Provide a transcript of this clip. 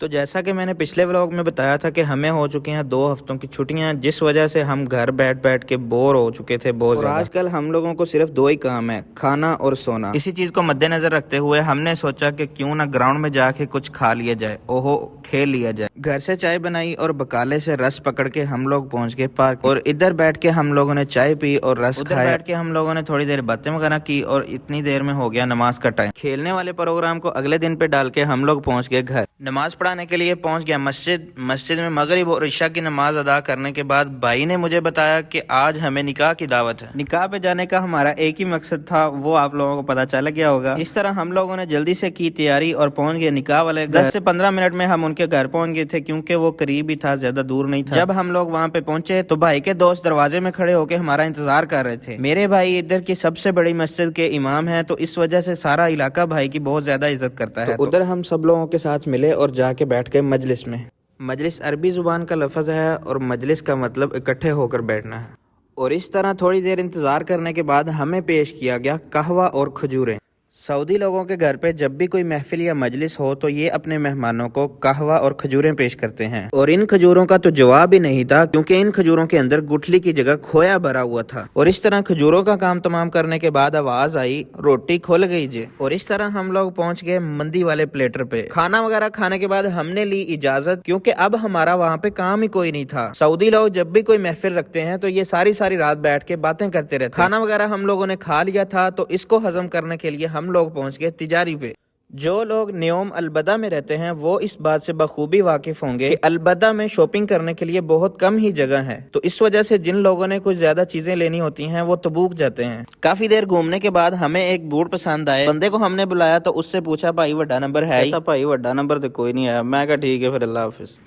تو جیسا کہ میں نے پچھلے ولاگ میں بتایا تھا کہ ہمیں ہو چکی ہیں 2 ہفتوں کی چھٹیاں، جس وجہ سے ہم گھر بیٹھ بیٹھ کے بور ہو چکے تھے بہت زیادہ۔ اور آج کل ہم لوگوں کو صرف 2 ہی کام ہے، کھانا اور سونا۔ اسی چیز کو مد نظر رکھتے ہوئے ہم نے سوچا کہ کیوں نہ گراؤنڈ میں جا کے کچھ کھا لیا جائے، کھیل لیا جائے۔ گھر سے چائے بنائی اور بکالے سے رس پکڑ کے ہم لوگ پہنچ گئے پارک، اور ادھر بیٹھ کے ہم لوگوں نے چائے پی اور رس کھایا۔ بیٹھ کے ہم لوگوں نے تھوڑی دیر باتیں وغیرہ کی اور اتنی دیر میں ہو گیا نماز کا ٹائم۔ کھیلنے والے پروگرام کو اگلے دن پہ ڈال کے ہم لوگ پہنچ گئے گھر۔ نماز پڑھانے کے لیے پہنچ گیا مسجد میں مغرب اور عشاء کی نماز ادا کرنے کے بعد بھائی نے مجھے بتایا کہ آج ہمیں نکاح کی دعوت ہے۔ نکاح پہ جانے کا ہمارا ایک ہی مقصد تھا، وہ آپ لوگوں کو پتہ چل گیا ہوگا۔ اس طرح ہم لوگوں نے جلدی سے کی تیاری اور پہنچ گئے نکاح والے گھر۔ 10 سے 15 منٹ میں ہم ان کے گھر پہنچ گئے تھے، کیونکہ وہ قریب ہی تھا، زیادہ دور نہیں تھا۔ جب ہم لوگ وہاں پہ پہنچے تو بھائی کے دوست دروازے میں کھڑے ہو کے ہمارا انتظار کر رہے تھے۔ میرے بھائی ادھر کی سب سے بڑی مسجد کے امام ہیں، تو اس وجہ سے سارا علاقہ بھائی کی بہت زیادہ عزت کرتا ہے۔ تو ادھر ہم سب لوگوں کے ساتھ ملے اور جا کے بیٹھ گئے مجلس میں۔ مجلس عربی زبان کا لفظ ہے اور مجلس کا مطلب اکٹھے ہو کر بیٹھنا ہے۔ اور اس طرح تھوڑی دیر انتظار کرنے کے بعد ہمیں پیش کیا گیا قہوہ اور کھجوریں۔ سعودی لوگوں کے گھر پہ جب بھی کوئی محفل یا مجلس ہو تو یہ اپنے مہمانوں کو قہوہ اور کھجوریں پیش کرتے ہیں، اور ان کھجوروں کا تو جواب ہی نہیں تھا، کیونکہ ان کھجوروں کے اندر گٹھلی کی جگہ کھویا بھرا ہوا تھا۔ اور اس طرح کھجوروں کا کام تمام کرنے کے بعد آواز آئی روٹی کھل گئی جی، اور اس طرح ہم لوگ پہنچ گئے مندی والے پلیٹر پہ۔ کھانا وغیرہ کھانے کے بعد ہم نے لی اجازت، کیونکہ اب ہمارا وہاں پہ کام ہی کوئی نہیں تھا۔ سعودی لوگ جب بھی کوئی محفل رکھتے ہیں تو یہ ساری رات بیٹھ کے باتیں کرتے رہتے ہیں۔ کھانا وغیرہ ہم لوگوں نے کھا لیا تھا، تو اس کو ہضم کرنے کے لیے ہم لوگ پہنچ گئے تجاری پہ۔ جو لوگ نیوم البدہ میں رہتے ہیں وہ اس بات سے بخوبی واقف ہوں گے کہ البدہ میں شاپنگ کرنے کے لیے بہت کم ہی جگہ ہے، تو اس وجہ سے جن لوگوں نے کچھ زیادہ چیزیں لینی ہوتی ہیں وہ تبوک جاتے ہیں۔ کافی دیر گھومنے کے بعد ہمیں ایک بوٹ پسند آئے۔ بندے کو ہم نے بلایا تو اس سے پوچھا بھائی وڈا نمبر ہے؟ کہتا بھائی وڈا نمبر تو کوئی نہیں آیا۔ میں کہا ٹھیک ہے پھر، اللہ حافظ۔